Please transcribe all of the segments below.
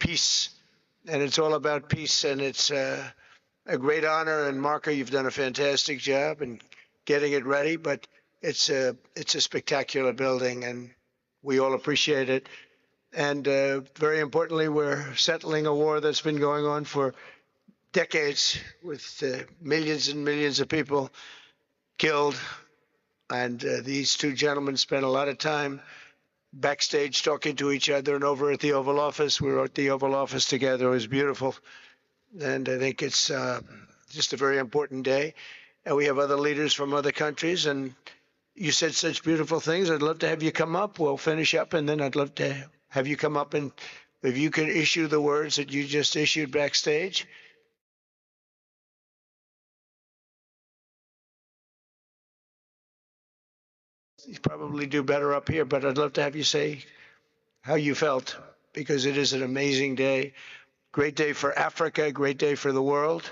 peace. And it's all about peace. And it's a great honor. And Marco, you've done a fantastic job in getting it ready. But it's a spectacular building, and we all appreciate it. And very importantly, we're settling a war that's been going on for decades with millions and millions of people killed. And these two gentlemen spent a lot of time backstage talking to each other, and over at the Oval Office. We were at the Oval Office together. It was beautiful. And I think it's just a very important day. And we have other leaders from other countries. And you said such beautiful things. I'd love to have you come up. We'll finish up, and then I'd love to have you come up, and if you can issue the words that you just issued backstage. You probably do better up here, but I'd love to have you say how you felt, because it is an amazing day. Great day for Africa, great day for the world,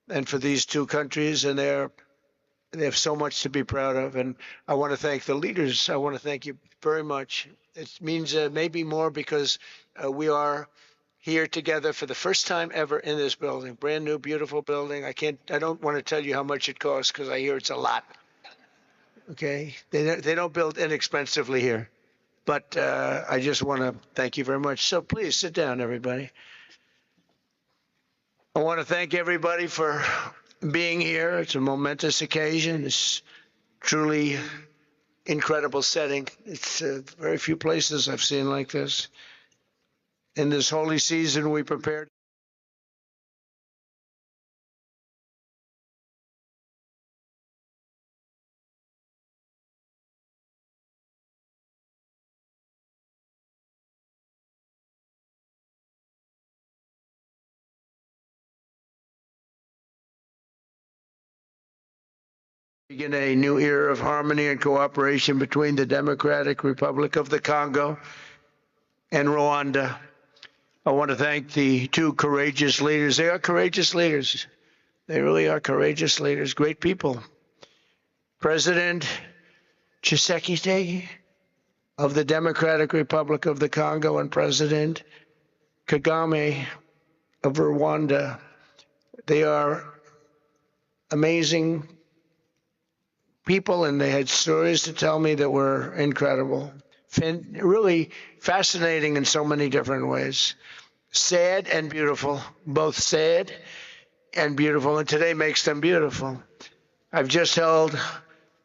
and for these two countries, and they have so much to be proud of. And I want to thank the leaders. I want to thank you very much. It means maybe more because we are here together for the first time ever in this building. Brand new, beautiful building. I don't want to tell you how much it costs, because I hear it's a lot. Okay, they don't build inexpensively here. But I just want to thank you very much. So please sit down, everybody. I want to thank everybody for being here. It's a momentous occasion. It's truly incredible setting. It's very few places I've seen like this. In this holy season, we prepared. Begin a new era of harmony and cooperation between the Democratic Republic of the Congo and Rwanda. I want to thank the two courageous leaders. They are courageous leaders. They really are courageous leaders, great people. President Tshisekedi of the Democratic Republic of the Congo and President Kagame of Rwanda. They are amazing people, and they had stories to tell me that were incredible. Really fascinating in so many different ways. Sad and beautiful, both sad and beautiful, and today makes them beautiful. I've just held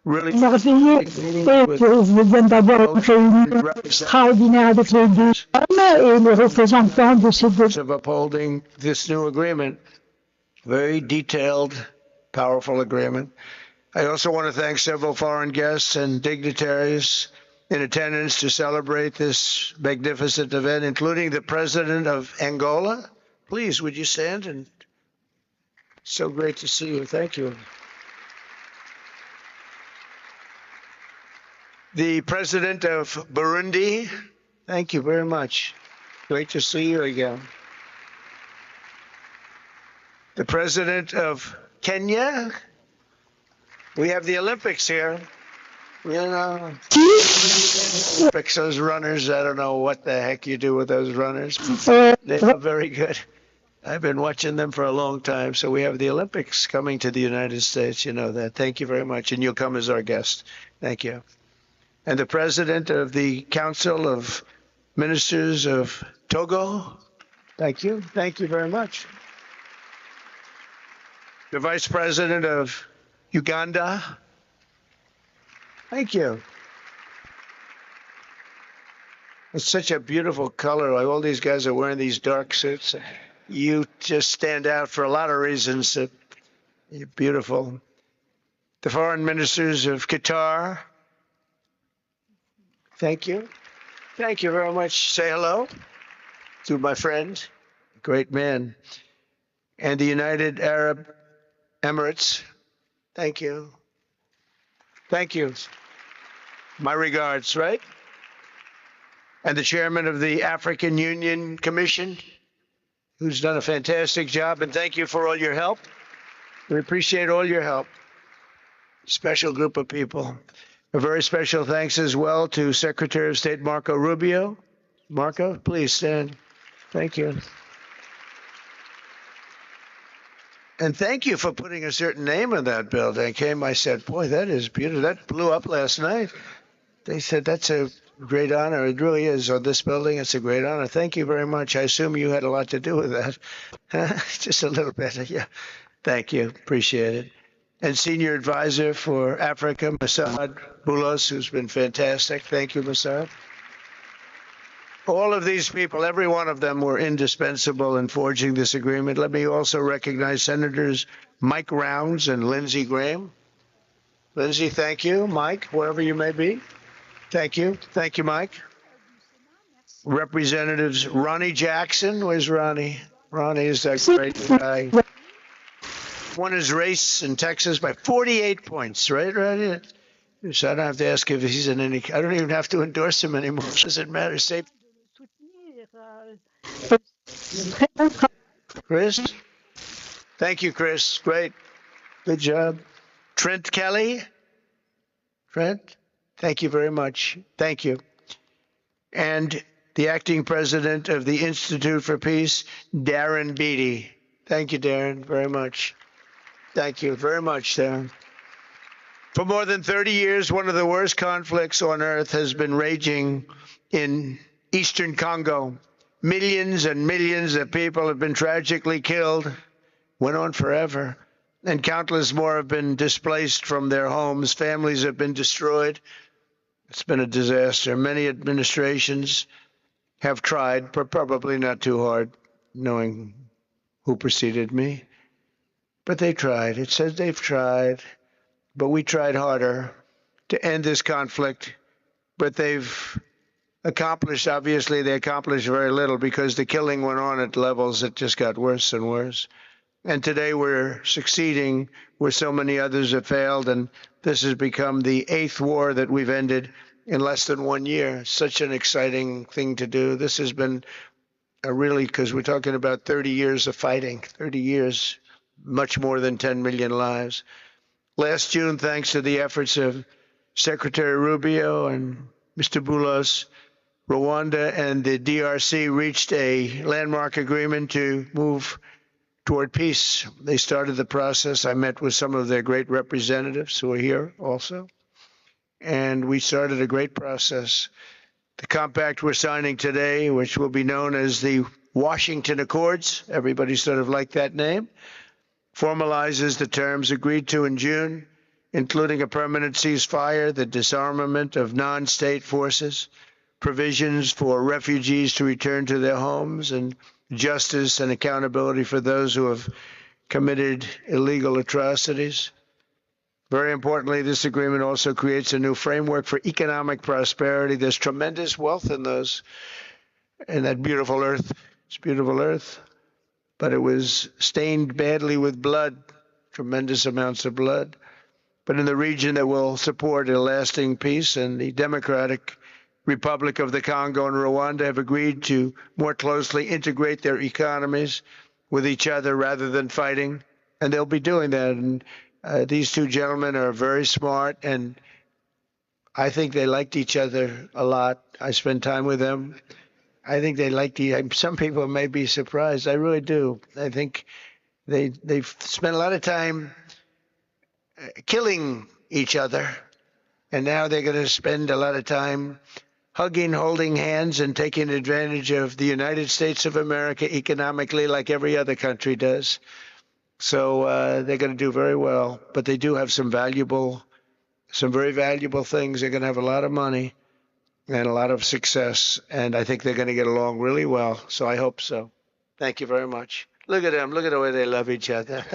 really Merveilleux et que je viens d'avoir une réunion extraordinaire avec les deux hommes et les représentants de ces deux. of upholding this new agreement. Very detailed, powerful agreement. I also want to thank several foreign guests and dignitaries in attendance to celebrate this magnificent event, including the President of Angola. Please, would you stand? And so great to see you. Thank you. The President of Burundi. Thank you very much. Great to see you again. The President of Kenya. We have the Olympics here. You know, Olympics, those runners, I don't know what the heck you do with those runners. They are very good. I've been watching them for a long time. So we have the Olympics coming to the United States. You know that. Thank you very much. And you'll come as our guest. Thank you. And the President of the Council of Ministers of Togo. Thank you. Thank you very much. The Vice President of Uganda. Thank you. It's such a beautiful color. Like all these guys are wearing these dark suits. You just stand out for a lot of reasons. You're beautiful. The foreign ministers of Qatar. Thank you. Thank you very much. Say hello to my friend, great man. And the United Arab Emirates. Thank you. Thank you. My regards, right? And the chairman of the African Union Commission, who's done a fantastic job. And thank you for all your help. We appreciate all your help. Special group of people. A very special thanks as well to Secretary of State Marco Rubio. Marco, please stand. Thank you. And thank you for putting a certain name on that building. I said, boy, that is beautiful. That blew up last night. They said, that's a great honor. It really is. On this building, it's a great honor. Thank you very much. I assume you had a lot to do with that. Just a little bit. Yeah. Thank you. Appreciate it. And Senior Advisor for Africa, Masad Boulos, who's been fantastic. Thank you, Masad. All of these people, every one of them were indispensable in forging this agreement. Let me also recognize Senators Mike Rounds and Lindsey Graham. Lindsey, thank you. Mike, wherever you may be. Thank you. Thank you, Mike. Representatives Ronnie Jackson. Where's Ronnie? Ronnie is that great guy. Won his race in Texas by 48 points, right? So I don't have to ask if he's in any. I don't even have to endorse him anymore. Does it matter? Say, Chris. Thank you, Chris. Great. Good job. Trent Kelly. Trent, thank you very much. Thank you. And the acting president of the Institute for Peace, Darren Beatty. Thank you, Darren, very much. Thank you very much, Darren. For more than 30 years, one of the worst conflicts on earth has been raging in eastern Congo. Millions and millions of people have been tragically killed, went on forever, and countless more have been displaced from their homes. Families have been destroyed. It's been a disaster. Many administrations have tried, but probably not too hard, knowing who preceded me. But they tried. It says they've tried, but we tried harder to end this conflict. But they've accomplished, obviously, they accomplished very little because the killing went on at levels that just got worse and worse. And today we're succeeding where so many others have failed. And this has become the 8th war that we've ended in less than 1 year. Such an exciting thing to do. This has been a really, because we're talking about 30 years of fighting, 30 years, much more than 10 million lives. Last June, thanks to the efforts of Secretary Rubio and Mr. Boulos, Rwanda and the DRC reached a landmark agreement to move toward peace. They started the process. I met with some of their great representatives who are here also, and we started a great process. The compact we're signing today, which will be known as the Washington Accords, everybody sort of liked that name, formalizes the terms agreed to in June, including a permanent ceasefire, the disarmament of non-state forces, provisions for refugees to return to their homes, and justice and accountability for those who have committed illegal atrocities. Very importantly, this agreement also creates a new framework for economic prosperity. There's tremendous wealth in that beautiful earth. It's beautiful earth, but it was stained badly with blood, tremendous amounts of blood. But in the region that will support a lasting peace, and the Democratic Republic of the Congo and Rwanda have agreed to more closely integrate their economies with each other rather than fighting, and they'll be doing that. And these two gentlemen are very smart, and I think they liked each other a lot. I spent time with them. I think they liked some people may be surprised. I really do. I think they've spent a lot of time killing each other, and now they're going to spend a lot of time hugging, holding hands, and taking advantage of the United States of America economically like every other country does. So they're going to do very well. But they do have some very valuable things. They're going to have a lot of money and a lot of success. And I think they're going to get along really well. So I hope so. Thank you very much. Look at them. Look at the way they love each other.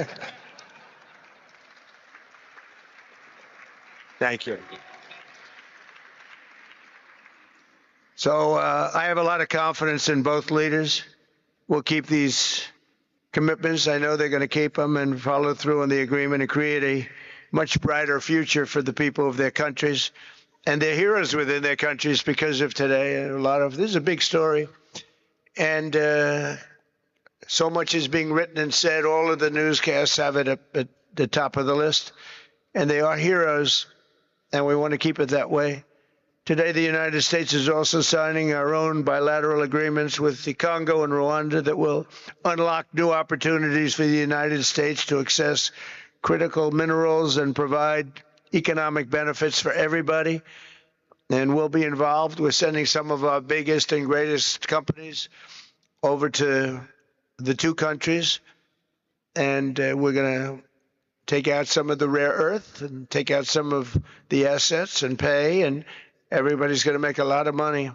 Thank you. So I have a lot of confidence in both leaders. We'll keep these commitments. I know they're going to keep them and follow through on the agreement and create a much brighter future for the people of their countries and their heroes within their countries because of today. This is a big story. And so much is being written and said. All of the newscasts have it up at the top of the list. And they are heroes, and we want to keep it that way. Today, the United States is also signing our own bilateral agreements with the Congo and Rwanda that will unlock new opportunities for the United States to access critical minerals and provide economic benefits for everybody. And we'll be involved. We're sending some of our biggest and greatest companies over to the two countries, and we're going to take out some of the rare earth and take out some of the assets and pay, and everybody's going to make a lot of money.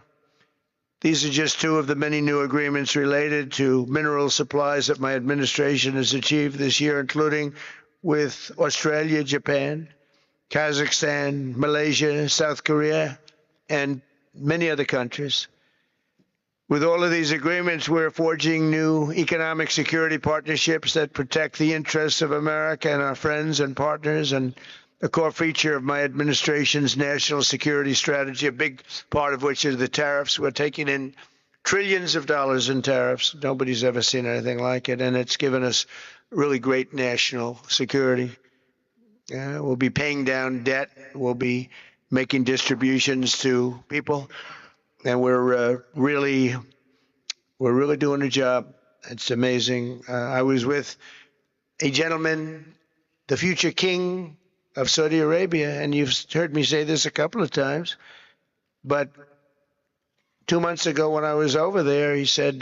These are just two of the many new agreements related to mineral supplies that my administration has achieved this year, including with Australia, Japan, Kazakhstan, Malaysia, South Korea, and many other countries. With all of these agreements, we're forging new economic security partnerships that protect the interests of America and our friends and partners, and a core feature of my administration's national security strategy, a big part of which is the tariffs. We're taking in trillions of dollars in tariffs. Nobody's ever seen anything like it, and it's given us really great national security. We'll be paying down debt. We'll be making distributions to people. And we're really doing a job. It's amazing. I was with a gentleman, the future king of Saudi Arabia, and you've heard me say this a couple of times, but 2 months ago when I was over there, he said,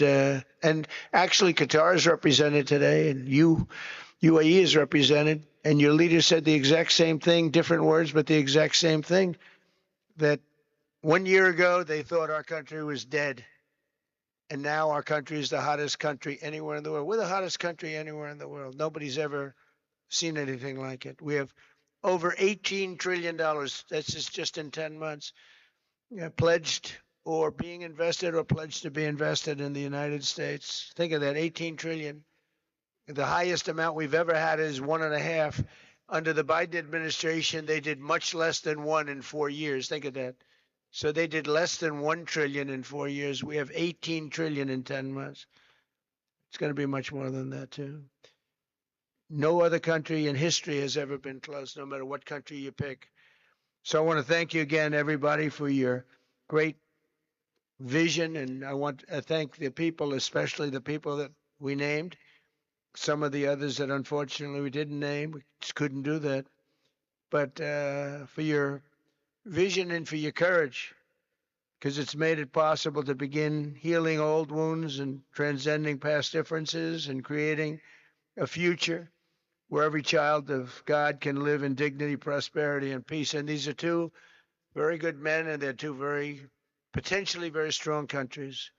and actually Qatar is represented today, and UAE is represented, and your leader said the exact same thing, different words, but the exact same thing, that 1 year ago, they thought our country was dead. And now our country is the hottest country anywhere in the world. We're the hottest country anywhere in the world. Nobody's ever seen anything like it. We have over $18 trillion. That's just in 10 months. Pledged or being invested or pledged to be invested in the United States. Think of that, 18 trillion. The highest amount we've ever had is 1.5. Under the Biden administration, they did much less than 1 in 4 years. Think of that. So they did less than 1 trillion in 4 years. We have 18 trillion in 10 months. It's going to be much more than that, too. No other country in history has ever been close, no matter what country you pick. So I want to thank you again, everybody, for your great vision. And I want to thank the people, especially the people that we named. Some of the others that unfortunately we didn't name. We just couldn't do that. But for your vision and for your courage, because it's made it possible to begin healing old wounds and transcending past differences and creating a future where every child of God can live in dignity, prosperity, and peace. And these are two very good men, and they're two potentially very strong countries.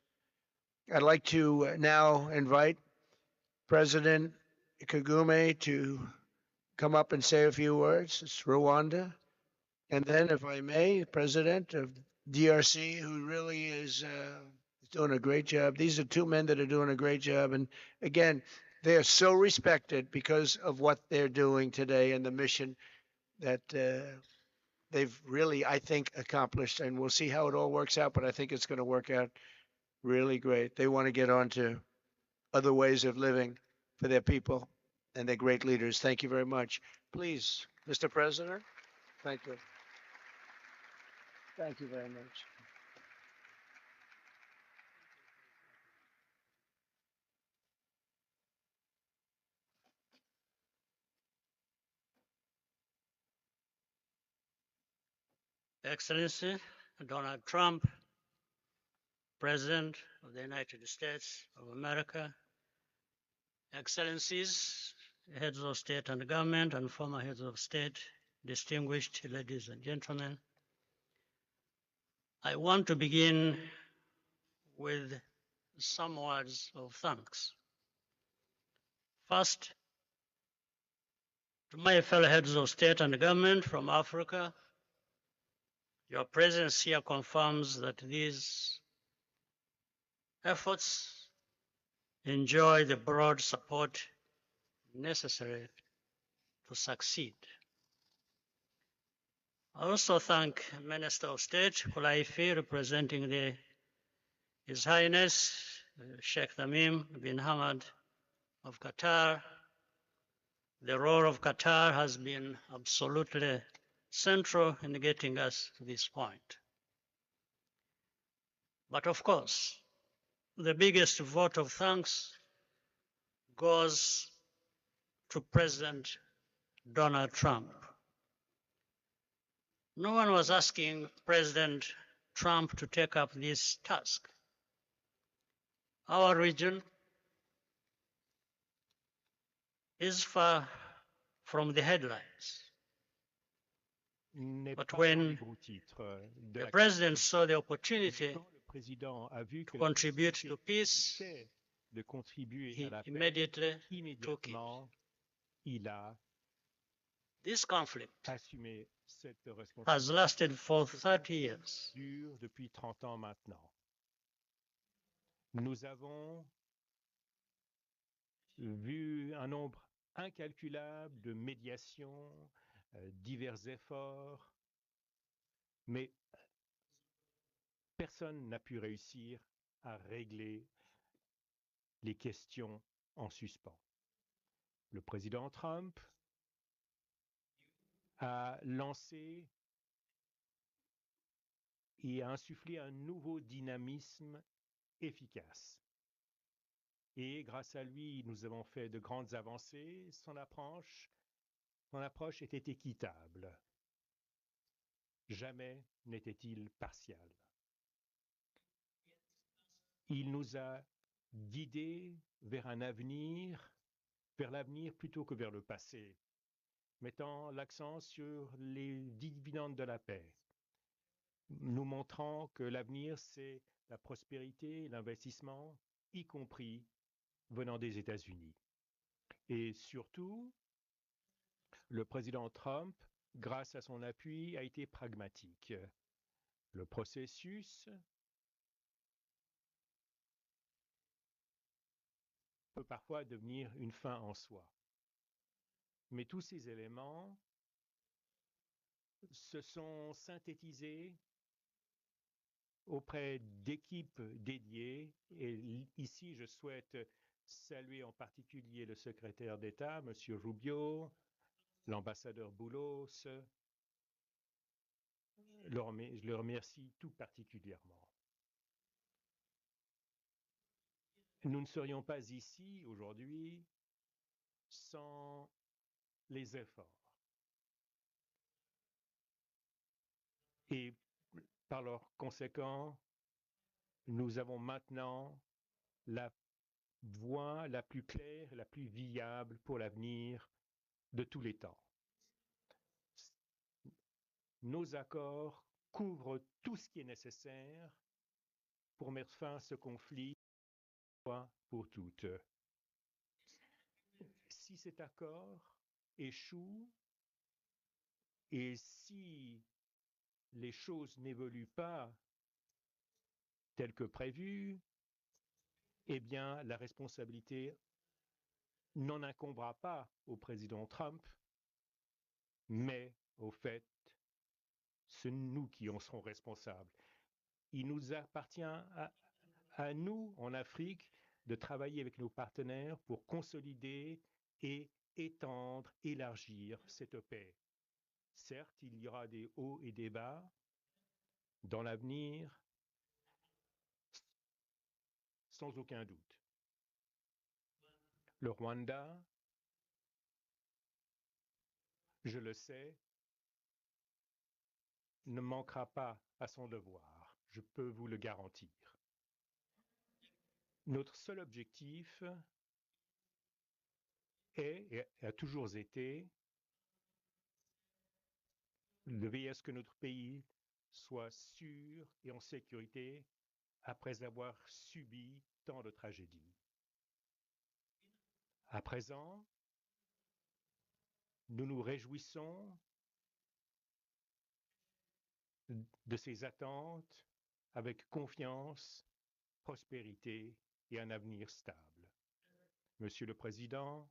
I'd like to now invite President Kagame to come up and say a few words. It's Rwanda. And then, if I may, President of DRC, who really is doing a great job. These are two men that are doing a great job. And again, they are so respected because of what they're doing today and the mission that they've really, I think, accomplished. And we'll see how it all works out, but I think it's going to work out really great. They want to get on to other ways of living for their people, and they're great leaders. Thank you very much. Please, Mr. President. Thank you. Thank you very much. Excellency Donald Trump, President of the United States of America, Excellencies, heads of state and government and former heads of state, distinguished ladies and gentlemen, I want to begin with some words of thanks. First, to my fellow heads of state and government from Africa, your presence here confirms that these efforts enjoy the broad support necessary to succeed. I also thank Minister of State Khulaifi, representing His Highness Sheikh Tamim bin Hamad of Qatar. The role of Qatar has been absolutely central in getting us to this point. But of course, the biggest vote of thanks goes to President Donald Trump. No one was asking President Trump to take up this task. Our region is far from the headlines. But when the president saw the opportunity to contribute to peace, he immediately took it. This conflict has lasted for 30 years. Nous avons vu un nombre incalculable de médiations, divers efforts, mais personne n'a pu réussir à régler les questions en suspens. Le président Trump a lancé et a insufflé un nouveau dynamisme efficace. Et grâce à lui, nous avons fait de grandes avancées. Son approche était équitable. Jamais n'était-il partial. Il nous a guidés vers un avenir, vers l'avenir plutôt que vers le passé, mettant l'accent sur les dividendes de la paix, nous montrant que l'avenir, c'est la prospérité, l'investissement, y compris venant des États-Unis. Et surtout, le président Trump, grâce à son appui, a été pragmatique. Le processus peut parfois devenir une fin en soi. Mais tous ces éléments se sont synthétisés auprès d'équipes dédiées. Et ici, je souhaite saluer en particulier le secrétaire d'État, M. Rubio, l'ambassadeur Boulos. Je le remercie tout particulièrement. Nous ne serions pas ici aujourd'hui sans les efforts. Et par leur conséquent, nous avons maintenant la voie la plus claire, la plus viable pour l'avenir de tous les temps. Nos accords couvrent tout ce qui est nécessaire pour mettre fin à ce conflit une fois pour toutes. Si cet accord échoue et si les choses n'évoluent pas telles que prévues, eh bien, la responsabilité n'en incombera pas au président Trump, mais au fait, c'est nous qui en serons responsables. Il nous appartient à nous, en Afrique, de travailler avec nos partenaires pour consolider et étendre, élargir cette paix. Certes, il y aura des hauts et des bas dans l'avenir, sans aucun doute. Le Rwanda, je le sais, ne manquera pas à son devoir. Je peux vous le garantir. Notre seul objectif est et a toujours été de veiller à ce que notre pays soit sûr et en sécurité après avoir subi tant de tragédies. À présent, nous nous réjouissons de ces attentes avec confiance, prospérité et un avenir stable. Monsieur le Président,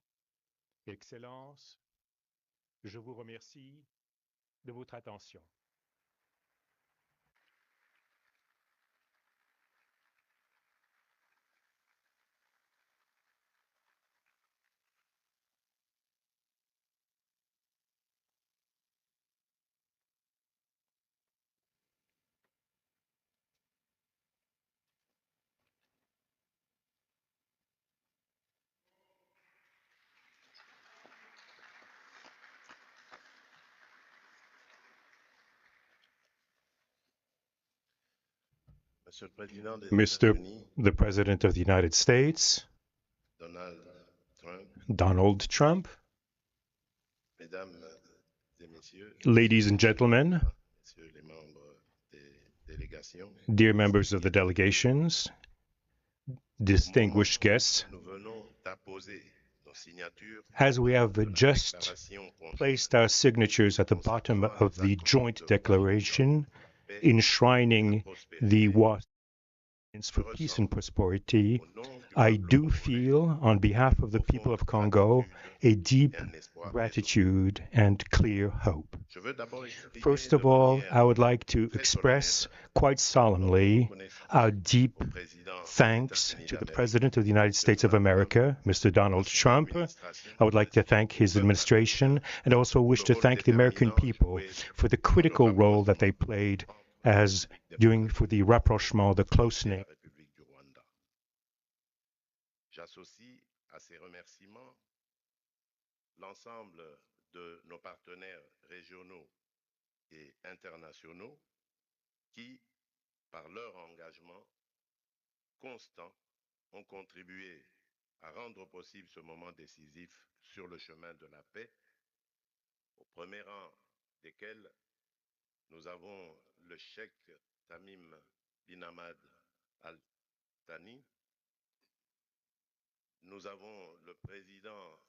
Excellences, je vous remercie de votre attention. Mr. the President of the United States, Donald Trump, ladies and gentlemen, dear members of the delegations, distinguished guests, as we have just placed our signatures at the bottom of the joint declaration enshrining the Alliance for Peace and Prosperity, I do feel, on behalf of the people of Congo, a deep gratitude and clear hope. First of all, I would like to express quite solemnly our deep thanks to the President of the United States of America, Mr. Donald Trump. I would like to thank his administration and also wish to thank the American people for the critical role that they played for the rapprochement, the closening. J'associe à ces remerciements l'ensemble de nos partenaires régionaux et internationaux qui, par leur engagement constant, ont contribué à rendre possible ce moment décisif sur le chemin de la paix, au premier rang desquels nous avons le cheikh Tamim bin Hamad Al Thani. Nous avons le président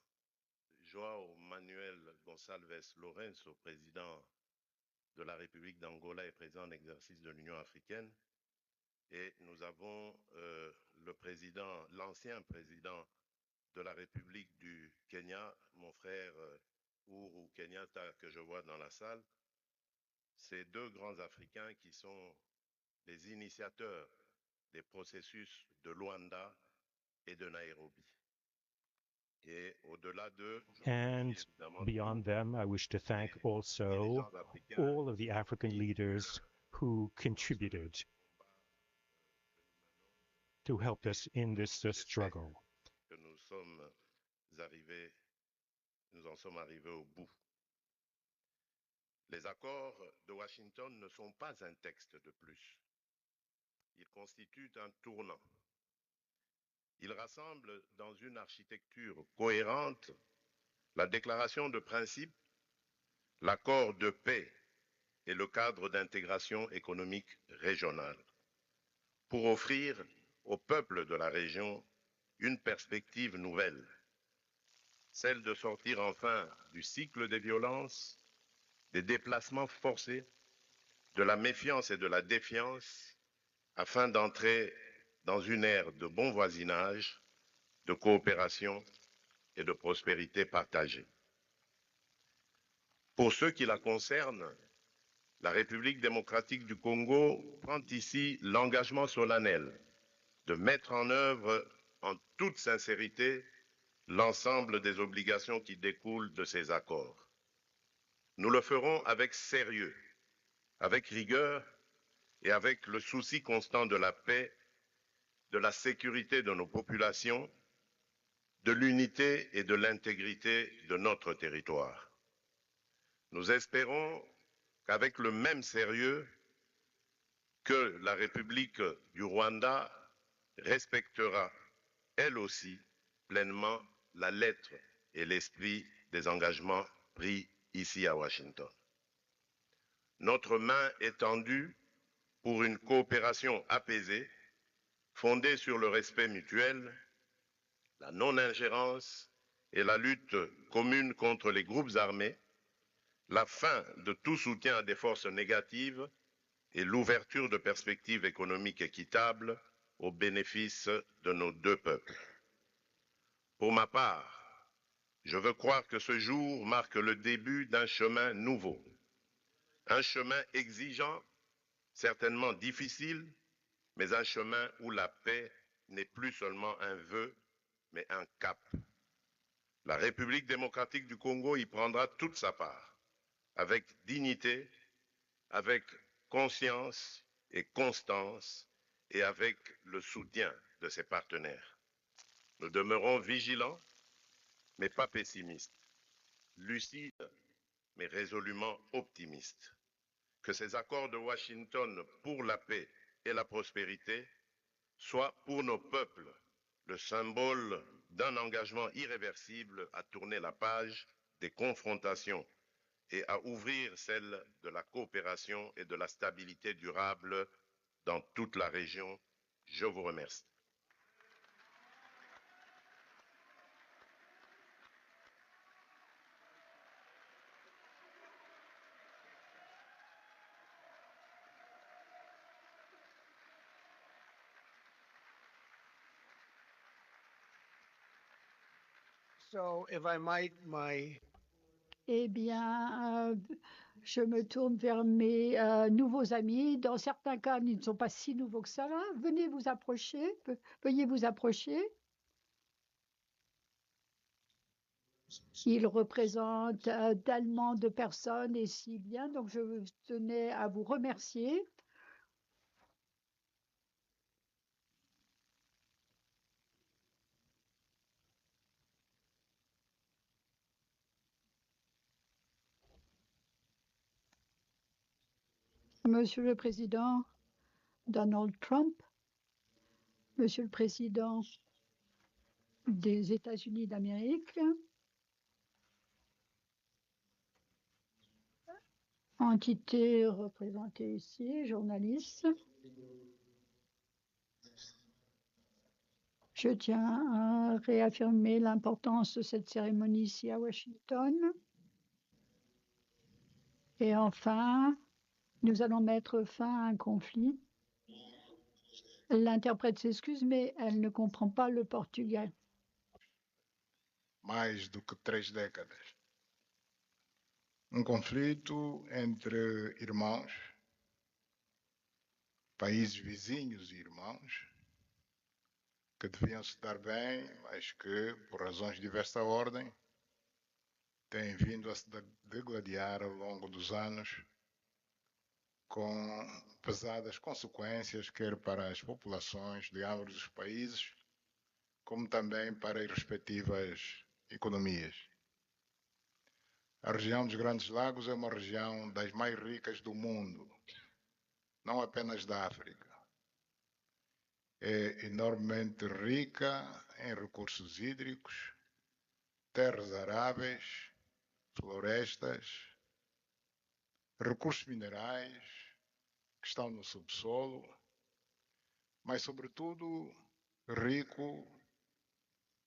João Manuel Gonçalves Lourenço, président de la République d'Angola et président en exercice de l'Union africaine. Et nous avons l'ancien président de la République du Kenya, mon frère Uhuru Kenyatta, que je vois dans la salle. Ces deux grands Africains qui sont les initiateurs des processus de Luanda et de Nairobi. Et au-delà d'eux, and beyond them, I wish to thank also all of the African leaders who contributed to help us in this struggle. Que nous en sommes arrivés au bout. Les accords de Washington ne sont pas un texte de plus. Ils constituent un tournant. Ils rassemblent dans une architecture cohérente la déclaration de principe, l'accord de paix et le cadre d'intégration économique régionale, pour offrir aux peuples de la région une perspective nouvelle, celle de sortir enfin du cycle des violences, des déplacements forcés, de la méfiance et de la défiance, afin d'entrer dans une ère de bon voisinage, de coopération et de prospérité partagée. Pour ceux qui la concernent, la République démocratique du Congo prend ici l'engagement solennel de mettre en œuvre en toute sincérité l'ensemble des obligations qui découlent de ces accords. Nous le ferons avec sérieux, avec rigueur et avec le souci constant de la paix, de la sécurité de nos populations, de l'unité et de l'intégrité de notre territoire. Nous espérons qu'avec le même sérieux que la République du Rwanda respectera, elle aussi, pleinement la lettre et l'esprit des engagements pris ici à Washington. Notre main est tendue pour une coopération apaisée, fondée sur le respect mutuel, la non-ingérence et la lutte commune contre les groupes armés, la fin de tout soutien à des forces négatives et l'ouverture de perspectives économiques équitables au bénéfice de nos deux peuples. Pour ma part, je veux croire que ce jour marque le début d'un chemin nouveau, un chemin exigeant, certainement difficile, mais un chemin où la paix n'est plus seulement un vœu, mais un cap. La République démocratique du Congo y prendra toute sa part, avec dignité, avec conscience et constance, et avec le soutien de ses partenaires. Nous demeurons vigilants, mais pas pessimistes, lucides, mais résolument optimistes. Que ces accords de Washington pour la paix et la prospérité soit pour nos peuples le symbole d'un engagement irréversible à tourner la page des confrontations et à ouvrir celle de la coopération et de la stabilité durable dans toute la région. Je vous remercie. So if I might, Eh bien, je me tourne vers mes nouveaux amis. Dans certains cas, ils ne sont pas si nouveaux que ça. Venez vous approcher. Veuillez vous approcher. Ils représentent tellement de personnes et si bien. Donc, je tenais à vous remercier. Monsieur le Président Donald Trump, Monsieur le Président des États-Unis d'Amérique, entité représentée ici, journaliste, je tiens à réaffirmer l'importance de cette cérémonie ici à Washington. Et enfin, nous allons mettre fin à un conflit. L'interprète s'excuse, mais elle ne comprend pas le portugais. Mais do que 3 décadas. Conflito entre irmãos, países vizinhos e irmãos, que deviam se dar bem, mas que, por razões de diversa ordem, têm vindo a se degladiar ao longo dos anos, com pesadas consequências, quer para as populações de ambos os países, como também para as respectivas economias. A região dos Grandes Lagos é uma região das mais ricas do mundo, não apenas da África. É enormemente rica em recursos hídricos, terras aráveis, florestas, recursos minerais que estão no subsolo, mas, sobretudo, rico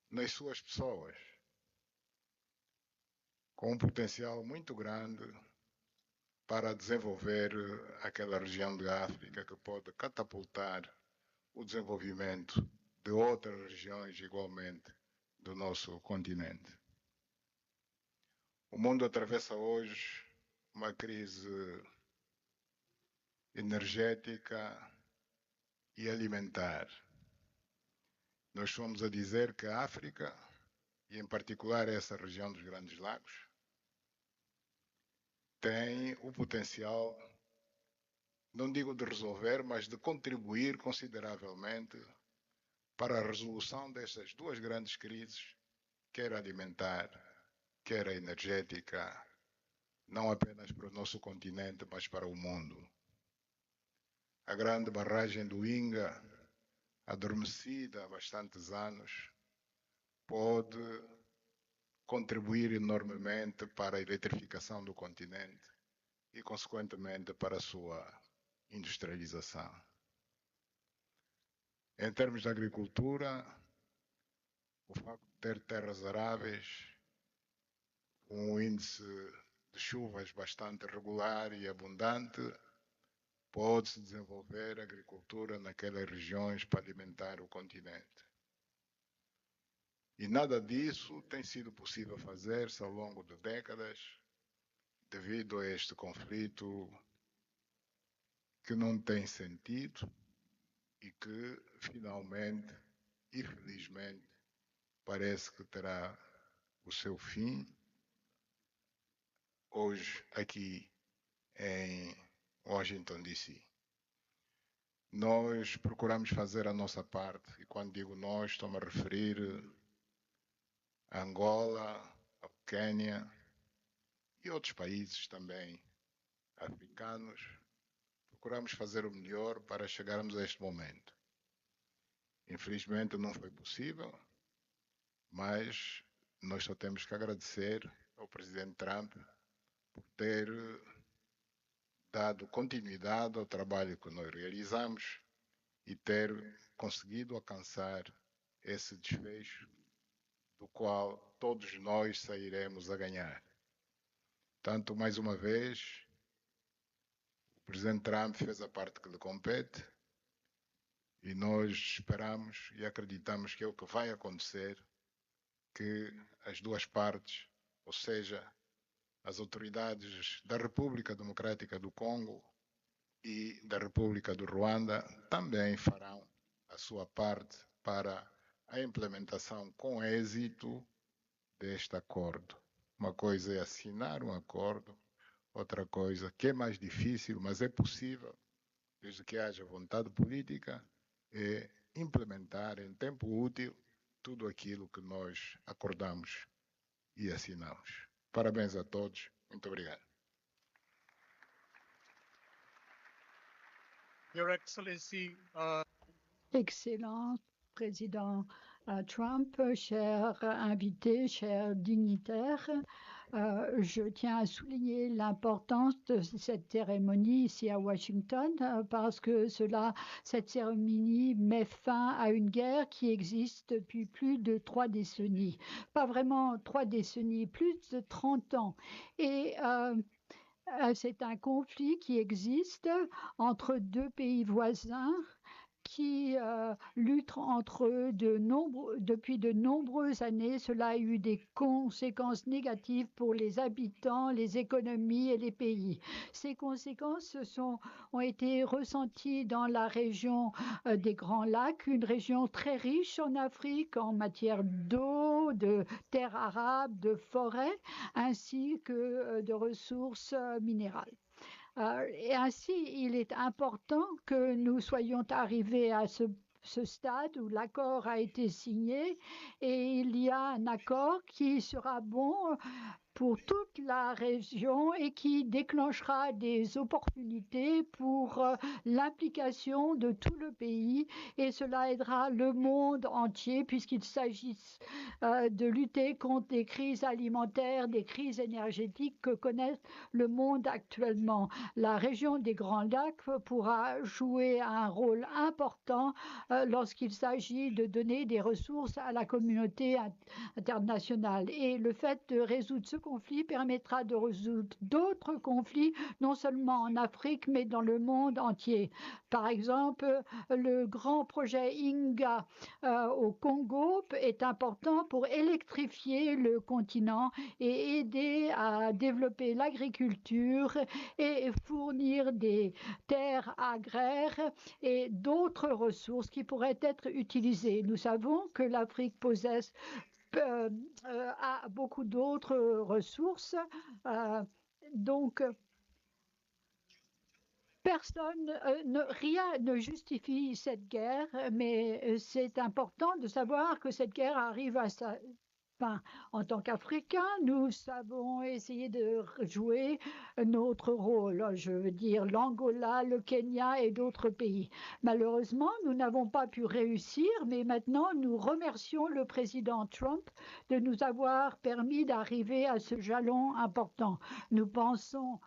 nas suas pessoas, com um potencial muito grande para desenvolver aquela região de África que pode catapultar o desenvolvimento de outras regiões igualmente do nosso continente. O mundo atravessa hoje uma crise energética e alimentar. Nós fomos a dizer que a África, e em particular essa região dos Grandes Lagos, tem o potencial, não digo de resolver, mas de contribuir consideravelmente para a resolução destas duas grandes crises, quer alimentar, quer a energética, não apenas para o nosso continente, mas para o mundo. A grande barragem do Inga, adormecida há bastantes anos, pode contribuir enormemente para a eletrificação do continente e, consequentemente, para a sua industrialização. Em termos de agricultura, o facto de ter terras aráveis, um índice de chuvas bastante regular e abundante, pode-se desenvolver agricultura naquelas regiões para alimentar o continente. E nada disso tem sido possível fazer-se ao longo de décadas, devido a este conflito que não tem sentido e que, finalmente e felizmente, parece que terá o seu fim hoje aqui em Washington, D.C. Nós procuramos fazer a nossa parte, e quando digo nós, estou-me a referir a Angola, a Quênia e outros países também africanos. procuramos fazer o melhor para chegarmos a este momento. Infelizmente não foi possível, mas nós só temos que agradecer ao presidente Trump por ter dado continuidade ao trabalho que nós realizamos e ter conseguido alcançar esse desfecho do qual todos nós sairemos a ganhar. Tanto, mais uma vez, o presidente Trump fez a parte que lhe compete e nós esperamos e acreditamos que é o que vai acontecer, que as duas partes, ou seja, as autoridades da República Democrática do Congo e da República do Ruanda também farão a sua parte para a implementação com êxito deste acordo. Uma coisa é assinar um acordo, outra coisa que é mais difícil, mas é possível, desde que haja vontade política, é implementar em tempo útil tudo aquilo que nós acordamos e assinamos. Parabéns a todos. Muito obrigado. Your Excellency, Excellent président Trump, chers invités, chers dignitaires, je tiens à souligner l'importance de cette cérémonie ici à Washington parce que cette cérémonie met fin à une guerre qui existe depuis plus de 3 décennies. Pas vraiment 3 décennies, plus de 30 ans. Et c'est un conflit qui existe entre 2 pays voisins qui luttent entre eux depuis de nombreuses années. Cela a eu des conséquences négatives pour les habitants, les économies et les pays. Ces conséquences ont été ressenties dans la région des Grands Lacs, une région très riche en Afrique en matière d'eau, de terres arables, de forêts, ainsi que de ressources minérales. Et ainsi, il est important que nous soyons arrivés à ce stade où l'accord a été signé et il y a un accord qui sera bon pour toute la région et qui déclenchera des opportunités pour l'implication de tout le pays et cela aidera le monde entier puisqu'il s'agit de lutter contre des crises alimentaires, des crises énergétiques que connaît le monde actuellement. La région des Grands Lacs pourra jouer un rôle important lorsqu'il s'agit de donner des ressources à la communauté internationale. Et le fait de résoudre ce conflit permettra de résoudre d'autres conflits, non seulement en Afrique, mais dans le monde entier. Par exemple, le grand projet Inga au Congo est important pour électrifier le continent et aider à développer l'agriculture et fournir des terres agraires et d'autres ressources qui pourraient être utilisées. Nous savons que l'Afrique possède a beaucoup d'autres ressources. Donc, rien ne justifie cette guerre, mais c'est important de savoir que cette guerre arrive à sa fin. En tant qu'Africains, nous savons essayer de jouer notre rôle. Je veux dire l'Angola, le Kenya et d'autres pays. Malheureusement, nous n'avons pas pu réussir, mais maintenant nous remercions le président Trump de nous avoir permis d'arriver à ce jalon important. Nous pensons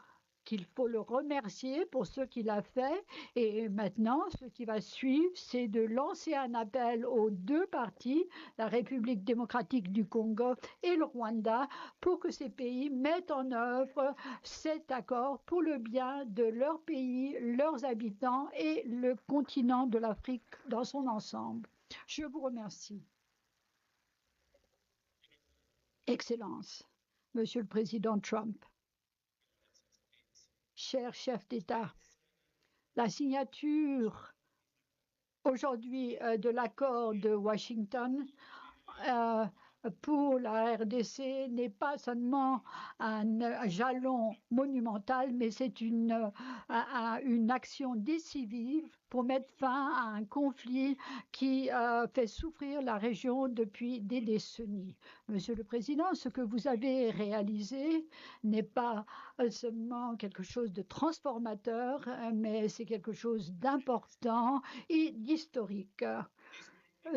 qu'il faut le remercier pour ce qu'il a fait. Et maintenant, ce qui va suivre, c'est de lancer un appel aux 2 parties, la République démocratique du Congo et le Rwanda, pour que ces pays mettent en œuvre cet accord pour le bien de leur pays, leurs habitants et le continent de l'Afrique dans son ensemble. Je vous remercie. Excellence, Monsieur le Président Trump. Chers chefs d'État, la signature aujourd'hui de l'accord de Washington pour la RDC n'est pas seulement un jalon monumental, mais c'est une action décisive pour mettre fin à un conflit qui fait souffrir la région depuis des décennies. Monsieur le Président, ce que vous avez réalisé n'est pas seulement quelque chose de transformateur, mais c'est quelque chose d'important et d'historique.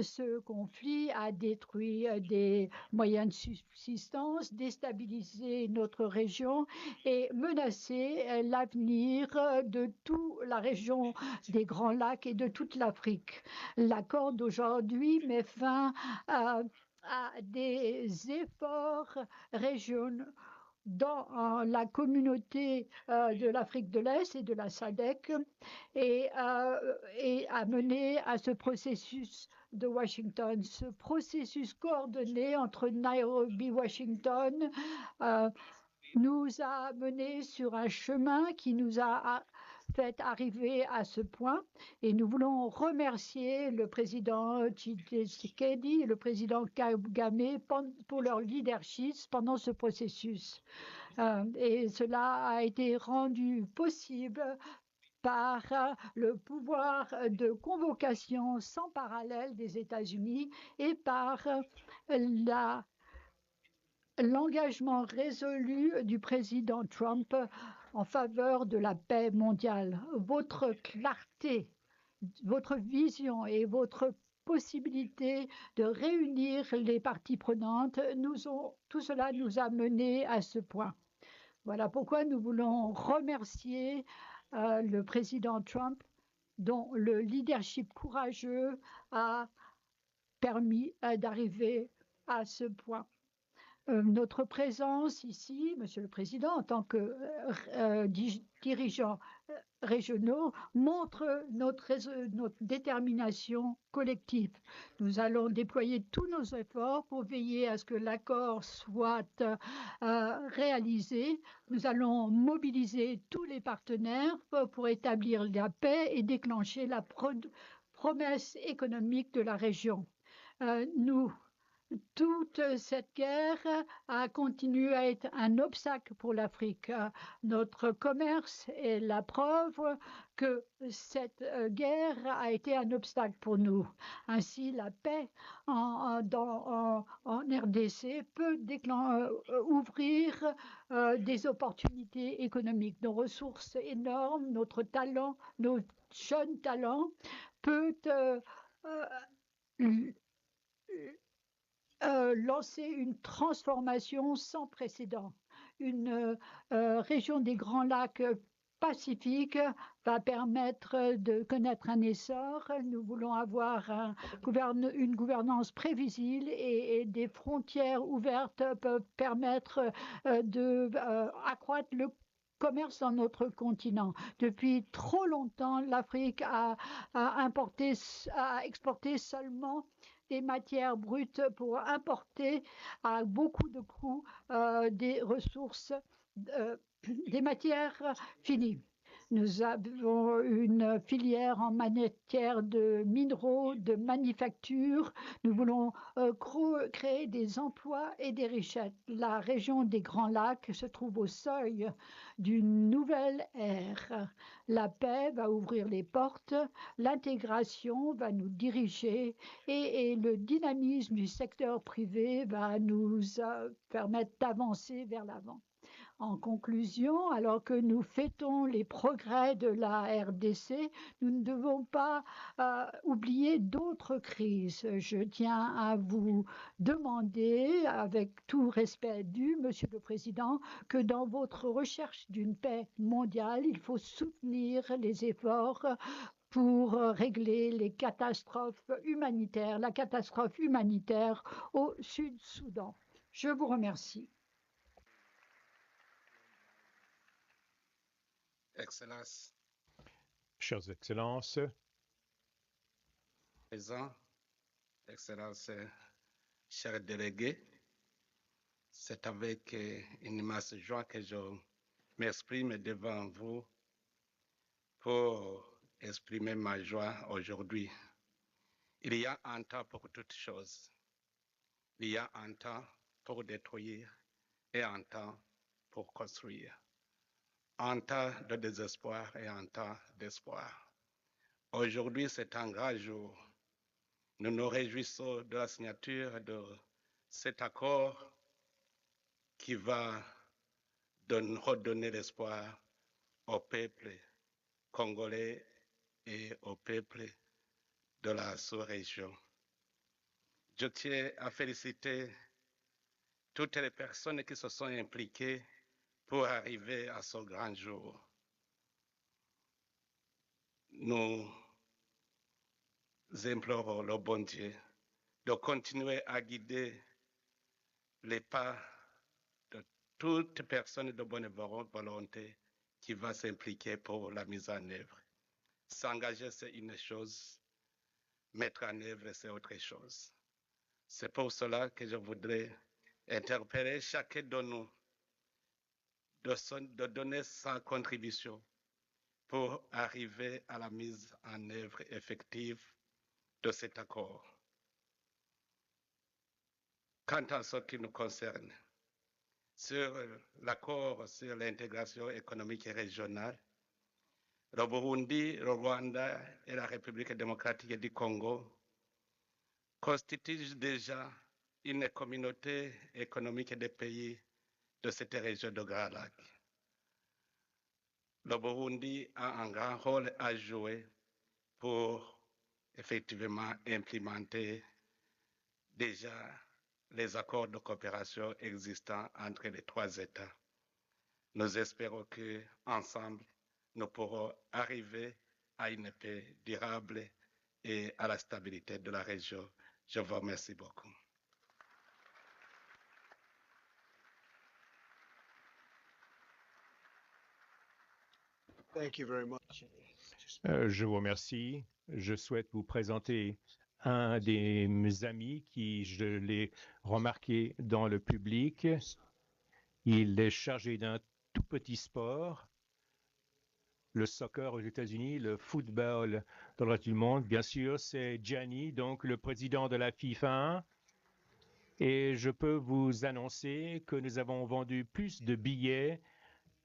Ce conflit a détruit des moyens de subsistance, déstabilisé notre région et menacé l'avenir de toute la région des Grands Lacs et de toute l'Afrique. L'accord d'aujourd'hui met fin à des efforts régionaux dans la communauté de l'Afrique de l'Est et de la SADC et a mené à ce processus de Washington. Ce processus coordonné entre Nairobi et Washington nous a menés sur un chemin qui nous a fait arriver à ce point et nous voulons remercier le président Tshisekedi et le président Kagame pour leur leadership pendant ce processus. Et cela a été rendu possible par le pouvoir de convocation sans parallèle des États-Unis et par l'engagement résolu du président Trump en faveur de la paix mondiale. Votre clarté, votre vision et votre possibilité de réunir les parties prenantes, tout cela nous a menés à ce point. Voilà pourquoi nous voulons remercier le président Trump, dont le leadership courageux a permis d'arriver à ce point. Notre présence ici, Monsieur le Président, en tant que dirigeants régionaux, montre notre détermination collective. Nous allons déployer tous nos efforts pour veiller à ce que l'accord soit réalisé. Nous allons mobiliser tous les partenaires pour établir la paix et déclencher la promesse économique de la région. Toute cette guerre a continué à être un obstacle pour l'Afrique. Notre commerce est la preuve que cette guerre a été un obstacle pour nous. Ainsi, la paix en RDC peut ouvrir des opportunités économiques. Nos ressources énormes, notre talent, nos jeunes talents peut lancer une transformation sans précédent. Une région des Grands Lacs Pacifiques va permettre de connaître un essor. Nous voulons avoir une gouvernance prévisible et des frontières ouvertes peuvent permettre d'accroître le commerce dans notre continent. Depuis trop longtemps, l'Afrique a exporté seulement des matières brutes pour importer à beaucoup de coûts des ressources, des matières finies. Nous avons une filière en matière de minéraux, de manufacture. Nous voulons créer des emplois et des richesses. La région des Grands Lacs se trouve au seuil d'une nouvelle ère. La paix va ouvrir les portes, l'intégration va nous diriger et le dynamisme du secteur privé va nous permettre d'avancer vers l'avant. En conclusion, alors que nous fêtons les progrès de la RDC, nous ne devons pas oublier d'autres crises. Je tiens à vous demander, avec tout respect dû, Monsieur le Président, que dans votre recherche d'une paix mondiale, il faut soutenir les efforts pour régler les catastrophes humanitaires, la catastrophe humanitaire au Sud-Soudan. Je vous remercie. Excellences, Chères Excellences, Président, Excellences, chers délégués, c'est avec une immense joie que je m'exprime devant vous pour exprimer ma joie aujourd'hui. Il y a un temps pour toutes choses. Il y a un temps pour détruire et un temps pour construire. Un temps de désespoir et un temps d'espoir. Aujourd'hui, c'est un grand jour. Nous nous réjouissons de la signature de cet accord qui va redonner l'espoir au peuple congolais et au peuple de la sous-région. Je tiens à féliciter toutes les personnes qui se sont impliquées pour arriver à ce grand jour. Nous implorons le bon Dieu de continuer à guider les pas de toute personne de bonne volonté qui va s'impliquer pour la mise en œuvre. S'engager, c'est une chose, mettre en œuvre, c'est autre chose. C'est pour cela que je voudrais interpeller chacun de nous de donner sa contribution pour arriver à la mise en œuvre effective de cet accord. Quant à ce qui nous concerne, sur l'accord sur l'intégration économique et régionale, le Burundi, le Rwanda et la République démocratique du Congo constituent déjà une communauté économique des pays de cette région de Grand Lac. Le Burundi a un grand rôle à jouer pour effectivement implémenter déjà les accords de coopération existants entre les trois États. Nous espérons qu'ensemble, nous pourrons arriver à une paix durable et à la stabilité de la région. Je vous remercie beaucoup. Thank you very much. Je vous remercie. Je souhaite vous présenter un de mes amis qui, je l'ai remarqué dans le public. Il est chargé d'un tout petit sport, le soccer aux États-Unis, le football dans le reste du monde. Bien sûr, c'est Gianni, donc le président de la FIFA. Et je peux vous annoncer que nous avons vendu plus de billets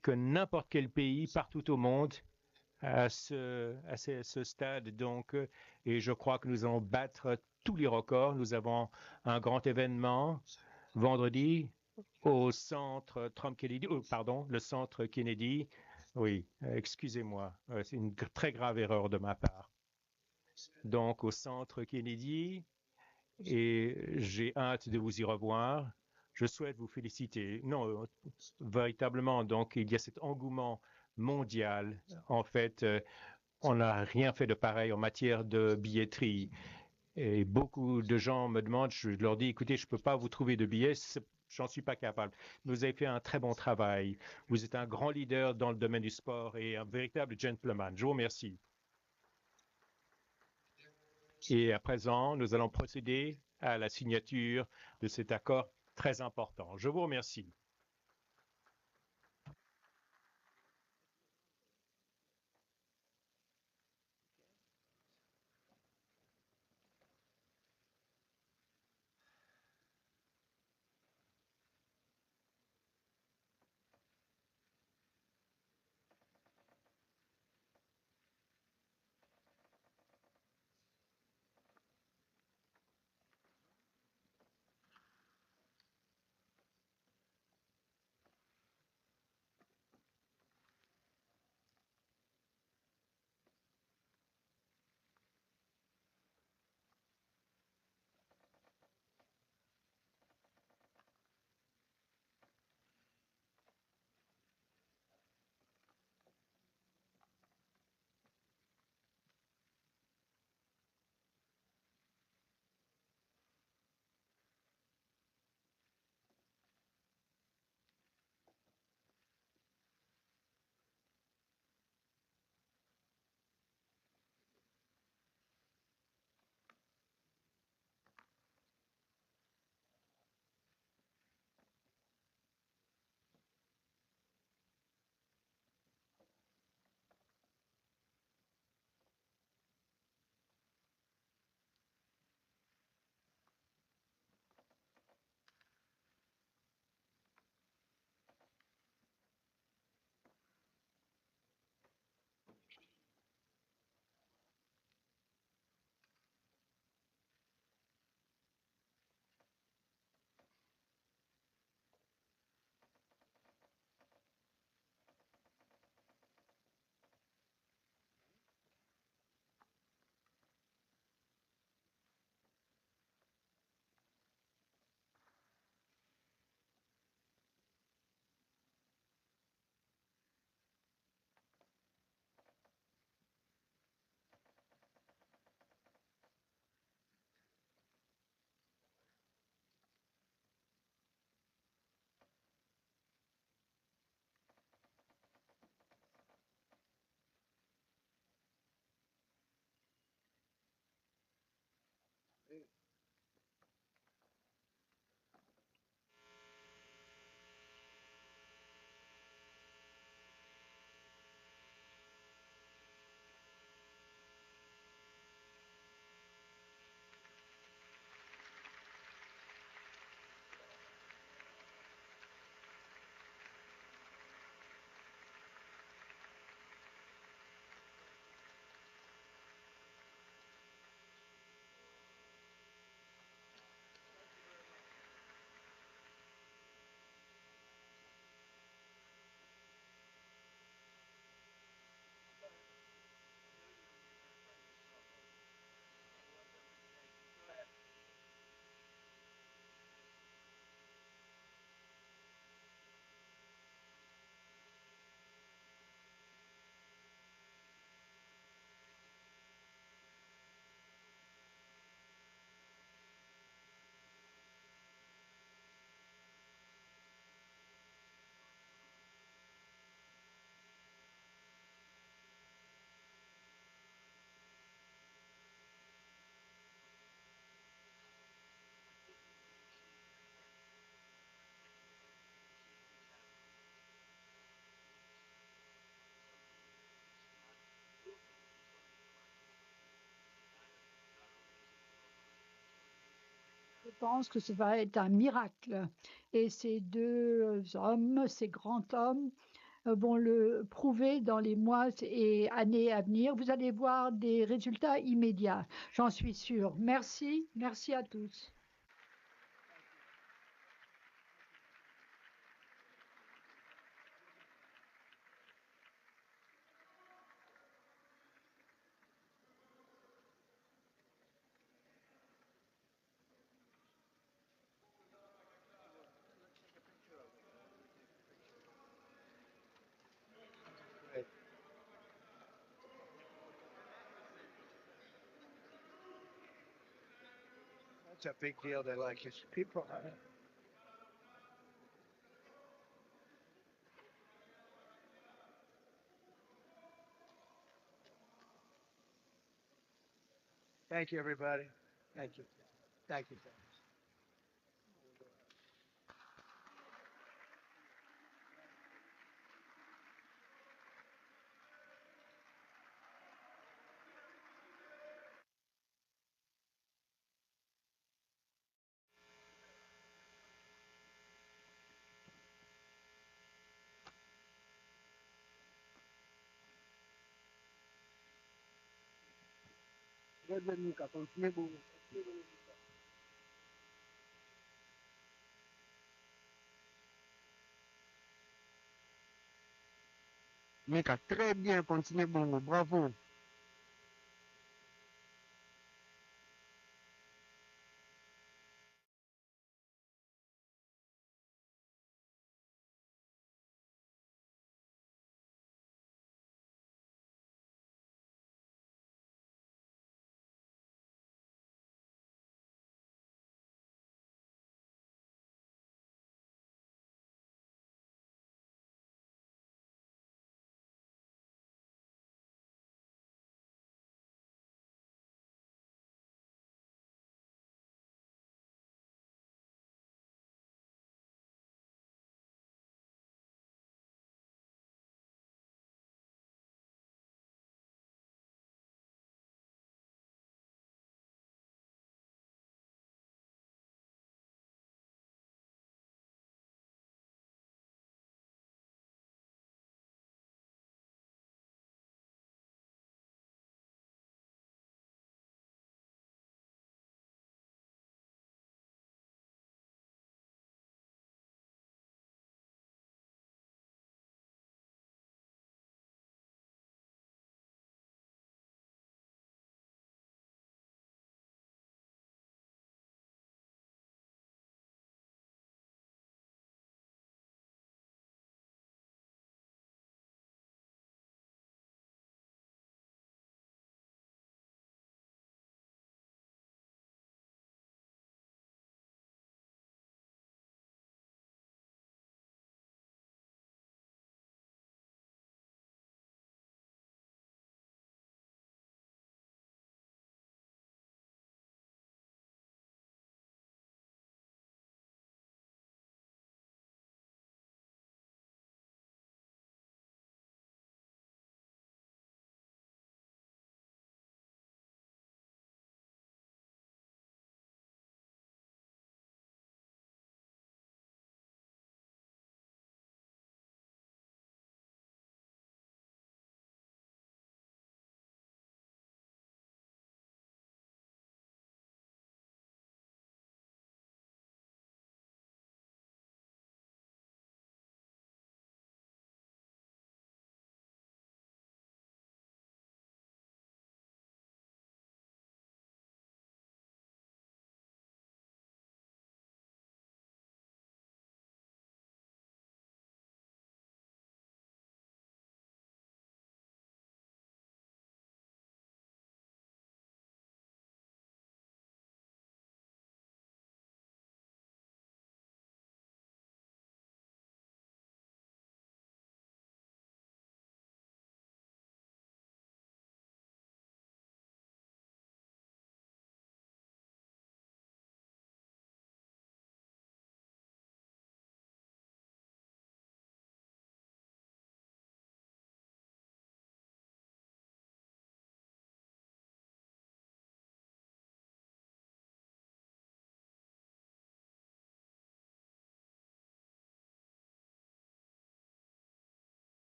que n'importe quel pays partout au monde à ce stade. Donc, et je crois que nous allons battre tous les records. Nous avons un grand événement vendredi au centre Trump Kennedy, le centre Kennedy. Oui, excusez-moi, c'est une très grave erreur de ma part. Donc, au centre Kennedy, et j'ai hâte de vous y revoir. Je souhaite vous féliciter. Non, véritablement, donc, il y a cet engouement mondial. En fait, on n'a rien fait de pareil en matière de billetterie. Et beaucoup de gens me demandent, je leur dis, écoutez, je ne peux pas vous trouver de billets, j'en suis pas capable. Vous avez fait un très bon travail. Vous êtes un grand leader dans le domaine du sport et un véritable gentleman. Je vous remercie. Et à présent, nous allons procéder à la signature de cet accord très important. Je vous remercie. pense que ça va être un miracle. Et ces deux hommes, ces grands hommes, vont le prouver dans les mois et années à venir. Vous allez voir des résultats immédiats, j'en suis sûre. Merci, merci à tous. It's a big deal. They like it. People. Thank you, everybody. Thank you. Thank you. Mika, très bien, continuez, bon, bravo.